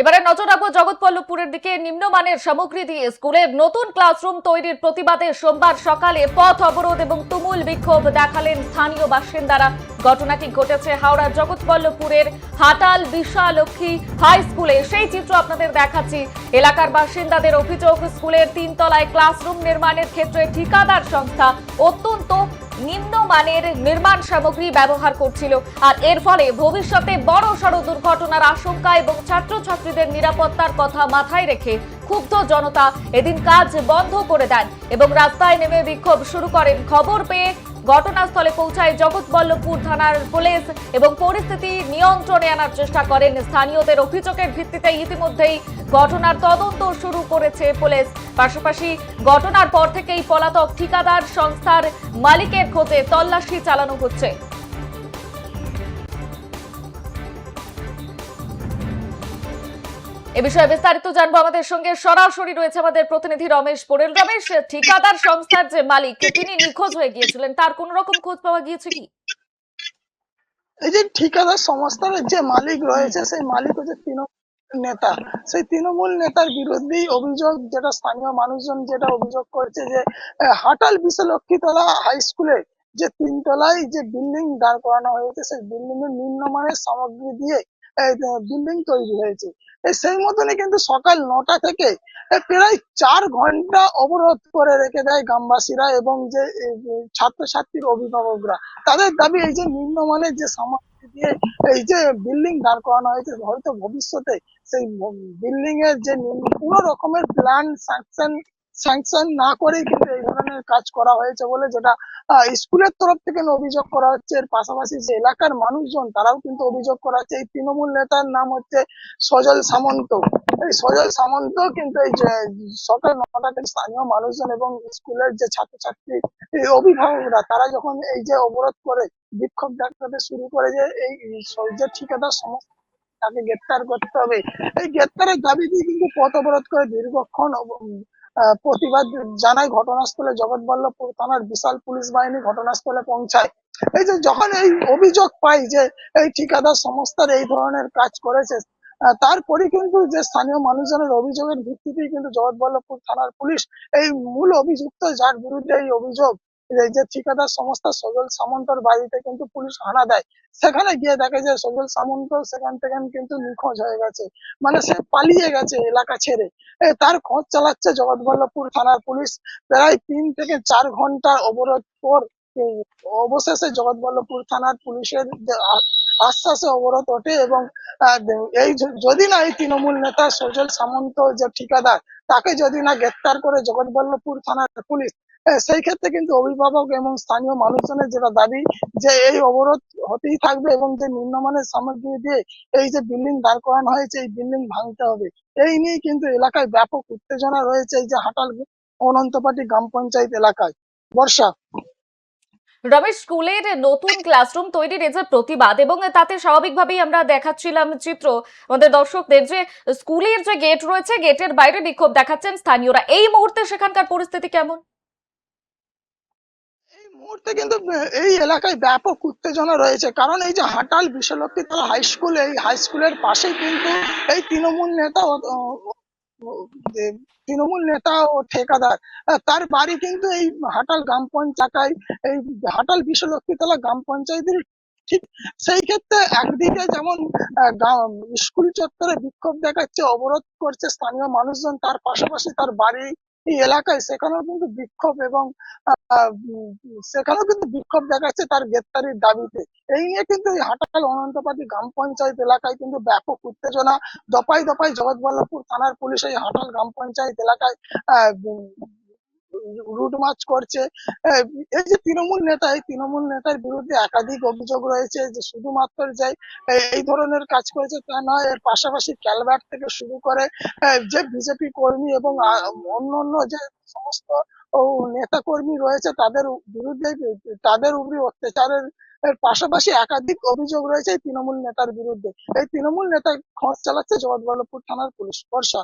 এবারে নজর রাখবো জগৎবল্লভপুরের দিকে। নিম্নমানের সামগ্রী দিয়ে স্কুলের নতুন ক্লাসরুম তৈরির প্রতিবাদে সোমবার সকালে পথ অবরোধ এবং তুমুল বিক্ষোভ দেখালেন স্থানীয় বাসিন্দারা। ঘটনাটি ঘটেছে হাওড়ার জগৎবল্লভপুরের হাটাল বিশালক্ষী হাই স্কুলে। সেই চিত্র আপনাদের দেখাচ্ছি। এলাকার বাসিন্দাদের অভিযোগ, স্কুলের 3 তলায় ক্লাসরুম নির্মাণের ক্ষেত্রে ঠিকাদার সংস্থা অত্যন্ত নিম্নমানের নির্মাণ সামগ্রী ব্যবহার করছিল, আর এর ফলে ভবিষ্যতে বড়সড় দুর্ঘটনার আশঙ্কা এবং ছাত্রছাত্রীদের নিরাপত্তার কথা মাথায় রেখে ক্ষুব্ধ জনতা এদিন কাজ বন্ধ করে দেন এবং রাস্তায় নেমে বিক্ষোভ শুরু করেন। খবর পেয়ে ঘটনাস্থলে পৌঁছায় জগৎবল্লভপুর থানার পুলিশ এবং পরিস্থিতি নিয়ন্ত্রণে আনার চেষ্টা করেন। স্থানীয়দের অভিযোগের ভিত্তিতে ইতিমধ্যেই ঘটনার তদন্ত শুরু করেছে পুলিশ। পাশাপাশি ঘটনার পর থেকেই পলাতক ঠিকাদার সংস্থার মালিকের খোঁজে তল্লাশি চালানো হচ্ছে। এ বিষয়ে বিস্তারিত জানবো, আমাদের সঙ্গে সরাসরি রয়েছে আমাদের প্রতিনিধি রমেশ পোরেল। রমেশ, ঠিকাদার সংস্থার যে মালিক তিনি নিখোঁজ হয়ে গিয়েছিলেন, তার কোন রকম খোঁজ পাওয়া গিয়েছে কি? এই যে ঠিকাদার সংস্থার যে মালিক রয়েছে সেই মালিক হচ্ছে তৃণমূল নেতা। সেই তৃণমূল নেতার বিরুদ্ধেই অভিযোগ, যেটা স্থানীয় মানুষজন যেটা অভিযোগ করছে যে হাটাল বিশ্বলক্ষীতলা হাই স্কুলে যে 3 তলায় যে বিল্ডিং দাঁড় করানো হয়েছে সেই বিল্ডিং এর নিম্নমানের সামগ্রী দিয়ে বিল্ডিং তৈরি হয়েছে। সেই মতনই কিন্তু সকাল 9টা থেকে প্রায় 4 ঘন্টা অবরোধ করে রেখে দেয় গ্রামবাসীরা এবং যে ছাত্রছাত্রীর অভিভাবকরা। তাদের দাবি এই যে নিম্নমানের যে সামগ্রী দিয়ে এই যে বিল্ডিং দাঁড় করানো হয়েছে, হয়তো ভবিষ্যতে সেই বিল্ডিং এর যে কোনো রকমের প্ল্যান স্যাংশন না করেই কিন্তু এই ধরনের কাজ করা হয়েছে বলে যেটা স্কুলের তরফ থেকে অভিযোগ করা হচ্ছে। এর পাশাপাশি যে এলাকার মানুষজন তারাও কিন্তু অভিযোগ করা হচ্ছে। এই তৃণমূল নেতার নাম হচ্ছে সজল সামন্ত। এই সজল সামন্ত কিন্তু এই যে সকাল 9টা থেকে স্থানীয় মানুষজন এবং স্কুলের যে ছাত্রছাত্রী অভিভাবকরা তারা যখন এই যে অবরোধ করে বিক্ষোভ দেখাতে শুরু করে যে এই যে ঠিকাদার সমস্ত তাকে গ্রেপ্তার করতে হবে, এই গ্রেপ্তারের দাবি দিয়ে কিন্তু পথ অবরোধ করে দীর্ঘক্ষণ প্রতিবাদ জানায়। ঘটনাস্থলে জগৎবল্লভপুর থানার বিশাল পুলিশ বাহিনী ঘটনাস্থলে পৌঁছায়। এই যে যখন এই অভিযোগ পাই যে এই ঠিকাদার সংস্থার এই ধরনের কাজ করেছে, তারপরে কিন্তু যে স্থানীয় মানুষজনের অভিযোগের ভিত্তিতেই কিন্তু জগৎবল্লভপুর থানার পুলিশ এই মূল অভিযুক্ত যার বিরুদ্ধে এই অভিযোগ, এই যে ঠিকাদার সংস্থা সজল সামন্তর বাড়িতে কিন্তু পুলিশ হানা দেয়। সেখানে গিয়ে দেখে যে সজল সামন্ত সেখান থেকে কিন্তু নিখোঁজ হয়ে গেছে, মানে সে পালিয়ে গেছে এলাকা ছেড়ে। তার খোঁজ চালাচ্ছে জগৎবল্লভপুর থানার পুলিশ। প্রায় 3 থেকে 4 ঘন্টা অবরোধ পর অবশেষে জগৎবল্লভপুর থানার পুলিশের যে আশ্বাসে অবরোধ ওঠে এবং এই যদি না এই তৃণমূল নেতা সজল সামন্ত যে ঠিকাদার তাকে যদি না গ্রেপ্তার করে জগৎবল্লভপুর থানার পুলিশ, সেই ক্ষেত্রে কিন্তু অভিভাবক এবং স্থানীয় মানুষজনের যেটা দাবি যে এই অবরোধ হতেই থাকবে এবং যে নিম্নমানের সামগ্রী দিয়ে এই যে বিল্ডিং দাঁড় করানো হয়েছে এই বিল্ডিং ভাঙতে হবে। এই নিয়ে কিন্তু এলাকায় ব্যাপক উত্তেজনা রয়েছে এই যে হাটাল অনন্তপাটি গ্রাম পঞ্চায়েত এলাকায়। বর্ষা। রমেশ, স্কুলের নতুন ক্লাসরুম তৈরির এই যে প্রতিবাদ এবং তাতে স্বাভাবিকভাবেই আমরা দেখাচ্ছিলাম চিত্র আমাদের দর্শকদের যে স্কুলের যে গেট রয়েছে, গেটের বাইরে বিক্ষোভ দেখাচ্ছেন স্থানীয়রা। এই মুহূর্তে সেখানকার পরিস্থিতি কেমন? এই মুহূর্তে কিন্তু এই এলাকায় ব্যাপক উত্তেজনা রয়েছে, কারণ এই যে হাটাল বিশ্বলক্ষীতলা হাই স্কুল, এই হাই স্কুলের পাশেই কিন্তু এই তৃণমূল নেতা যে তৃণমূল নেতা ও ঠিকাদার তার বাড়ি কিন্তু এই হাটাল গ্রাম পঞ্চায়েত, এই হাটাল বিশ্বলক্ষীতলা গ্রাম পঞ্চায়েতের ঠিক সেই ক্ষেত্রে একদিকে যেমন স্কুল চত্বরে বিক্ষোভ দেখাচ্ছে, অবরোধ করছে স্থানীয় মানুষজন, তার পাশাপাশি তার বাড়ি এই এলাকায় সেখানেও কিন্তু বিক্ষোভ এবং সেখানেও কিন্তু বিক্ষোভ দেখাচ্ছে তার গ্রেপ্তারির দাবিতে। এই নিয়ে কিন্তু এই হাটাল অনন্তপাটি গ্রাম পঞ্চায়েত এলাকায় কিন্তু ব্যাপক উত্তেজনা। দফায় দফায় জগৎবল্লভপুর থানার পুলিশ এই হাটাল গ্রাম পঞ্চায়েত এলাকায় রুট মার্চ করছে। এই যে তৃণমূল নেতা, এই তৃণমূল নেতার বিরুদ্ধে একাধিক অভিযোগ রয়েছে যে শুধুমাত্র যে এই ধরনের কাজ করেছে তা নয়, এর পাশাপাশি ক্যালভার্ট থেকে শুরু করে যে বিজেপি কর্মী এবং অন্য অন্য যে সমস্ত নেতা কর্মী রয়েছে তাদের বিরুদ্ধে, তাদের উপরে অত্যাচারের এর পাশাপাশি একাধিক অভিযোগ রয়েছে এই তৃণমূল নেতার বিরুদ্ধে। এই তৃণমূল নেতা খোঁজ চালাচ্ছে জগৎবল্লভপুর থানার পুলিশ। বর্ষা।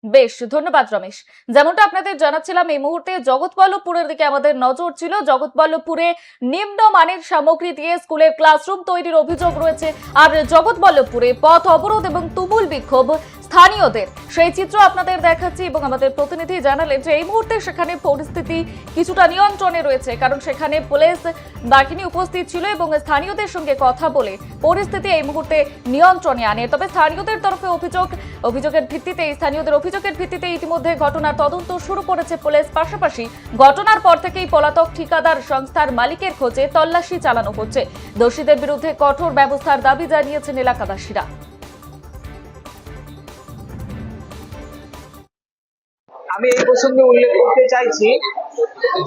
বেশ, ধন্যবাদ রমেশ। যেমনটা আপনাদের জানাচ্ছিলাম, এই মুহূর্তে জগৎবল্লভপুরের দিকে আমাদের নজর ছিল। জগৎবল্লভপুরে নিম্নমানের সামগ্রী দিয়ে স্কুলের ক্লাসরুম তৈরির অভিযোগ রয়েছে, আর জগৎবল্লভপুরে পথ অবরোধ এবং তুমুল বিক্ষোভ স্থানীয়দের। সেই চিত্র আপনাদের দেখাচ্ছি এবং আমাদের প্রতিনিধি জানালেন যে এই মুহূর্তে সেখানে পরিস্থিতি কিছুটা নিয়ন্ত্রণে রয়েছে, কারণ সেখানে পুলিশ বাহিনী উপস্থিত ছিল এবং স্থানীয়দের সঙ্গে কথা বলে পরিস্থিতি এই মুহূর্তে নিয়ন্ত্রণে আনে। তবে স্থানীয়দের তরফে অভিযোগের ভিত্তিতে ইতিমধ্যে ঘটনার তদন্ত শুরু করেছে পুলিশ। পাশাপাশি ঘটনার পর থেকেই পলাতক ঠিকাদার সংস্থার মালিকের খোঁজে তল্লাশি চালানো হচ্ছে। দোষীদের বিরুদ্ধে কঠোর ব্যবস্থার দাবি জানিয়েছেন এলাকাবাসীরা। আমি এই প্রসঙ্গে উল্লেখ করতে চাইছি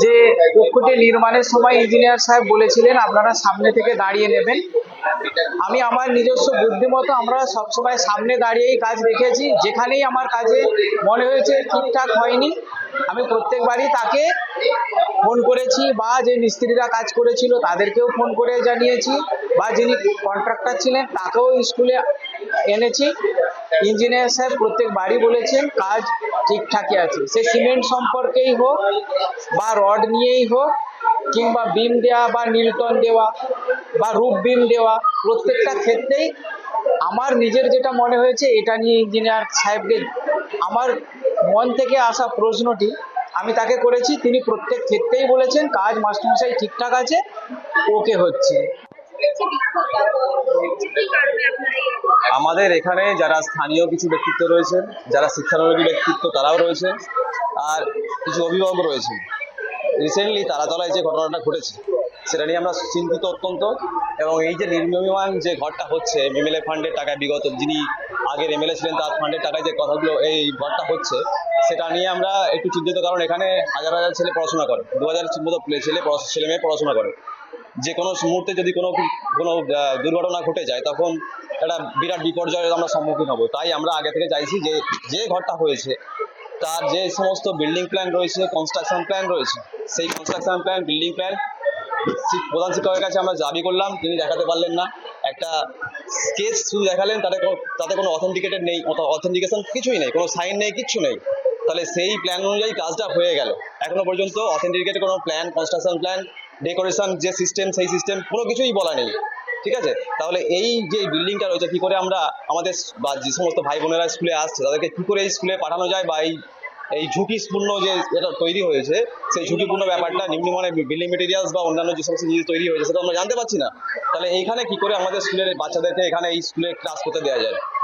যে কক্ষটি নির্মাণের সময় ইঞ্জিনিয়ার সাহেব বলেছিলেন আপনারা সামনে থেকে দাঁড়িয়ে নেবেন। আমি আমার নিজস্ব বুদ্ধিমতো আমরা সবসময় সামনে দাঁড়িয়েই কাজ দেখেছি। যেখানেই আমার কাজে মনে হয়েছে ঠিকঠাক হয়নি, আমি প্রত্যেকবারই তাকে ফোন করেছি, বা যে মিস্ত্রিরা কাজ করেছিল তাদেরকেও ফোন করে জানিয়েছি, বা যিনি কন্ট্রাক্টর ছিলেন তাকেও স্কুলে এনেছি। ইঞ্জিনিয়ার সাহেব প্রত্যেকবারই বলেছেন কাজ ঠিকঠাকই আছে। সে সিমেন্ট সম্পর্কেই হোক, বা রড নিয়েই হোক, কিংবা বিম দেওয়া বা নিউটন দেওয়া বা রূপ বিম দেওয়া, প্রত্যেকটা ক্ষেত্রেই আমার নিজের যেটা মনে হয়েছে এটা নিয়ে ইঞ্জিনিয়ার সাহেবকে আমার মন থেকে আসা প্রশ্নটি আমি তাকে করেছি। তিনি প্রত্যেক ক্ষেত্রেই বলেছেন কাজ মাস্টারমশাই ঠিকঠাক আছে, ওকে হচ্ছে। আমাদের এখানে যারা স্থানীয় কিছু ব্যক্তিত্ব রয়েছে, যারা শিক্ষানুরাগী ব্যক্তিত্ব তারাও রয়েছে, আর কিছু অভিভাবক রয়েছে। রিসেন্টলি তারাতলায় যে ঘটনাটা ঘটেছে সেটা নিয়ে আমরা চিন্তিত অত্যন্ত, এবং এই যে নির্মীয়মান যে ঘরটা হচ্ছে এমএলএ ফান্ডের টাকায়, বিগত যিনি আগের এমএলএ ছিলেন তার ফান্ডের টাকায় যে কথাগুলো এই ঘরটা হচ্ছে সেটা নিয়ে আমরা একটু চিন্তিত। কারণ এখানে হাজার হাজার ছেলে পড়াশোনা করে, 2000 মতো ছেলে মেয়ে পড়াশোনা করে। যে কোনো মুহূর্তে যদি কোনো দুর্ঘটনা ঘটে যায় তখন একটা বিরাট বিপর্যয়ের আমরা সম্মুখীন হব। তাই আমরা আগে থেকে চাইছি যে যে ঘরটা হয়েছে তার যে সমস্ত বিল্ডিং প্ল্যান রয়েছে, কনস্ট্রাকশন প্ল্যান রয়েছে, সেই কনস্ট্রাকশন প্ল্যান, বিল্ডিং প্ল্যান প্রধান শিক্ষকের কাছে আমরা দাবি করলাম, তিনি দেখাতে পারলেন না। একটা স্কেচ শুধু দেখালেন, তাতে কোনো অথেন্টিকেটেড নেই, অথেন্টিকেশন কিছুই নেই, কোনো সাইন নেই, কিচ্ছু নেই। তাহলে সেই প্ল্যান অনুযায়ী কাজটা হয়ে গেল। এখনো পর্যন্ত অথেন্টিকেটেড কোনো প্ল্যান, কনস্ট্রাকশন প্ল্যান, ডেকোরেশন যে সিস্টেম সেই সিস্টেম কোনো কিছুই বলা নেই। ঠিক আছে, তাহলে এই যে বিল্ডিংটা রয়েছে কি করে আমরা আমাদের বা যে সমস্ত ভাই বোনেরা স্কুলে আসছে তাদেরকে কি করে এই স্কুলে পাঠানো যায়, বা এই ঝুঁকিপূর্ণ যে এটা তৈরি হয়েছে সেই ঝুঁকিপূর্ণ ব্যাপারটা, নিম্নমানের বিল্ডিং মেটেরিয়ালস বা অন্যান্য যে সমস্ত জিনিস তৈরি হয়েছে সেটা আমরা জানতে পারছি না। তাহলে এইখানে কি করে আমাদের স্কুলের বাচ্চাদেরকে এখানে এই স্কুলে ক্লাস করতে দেওয়া যায়?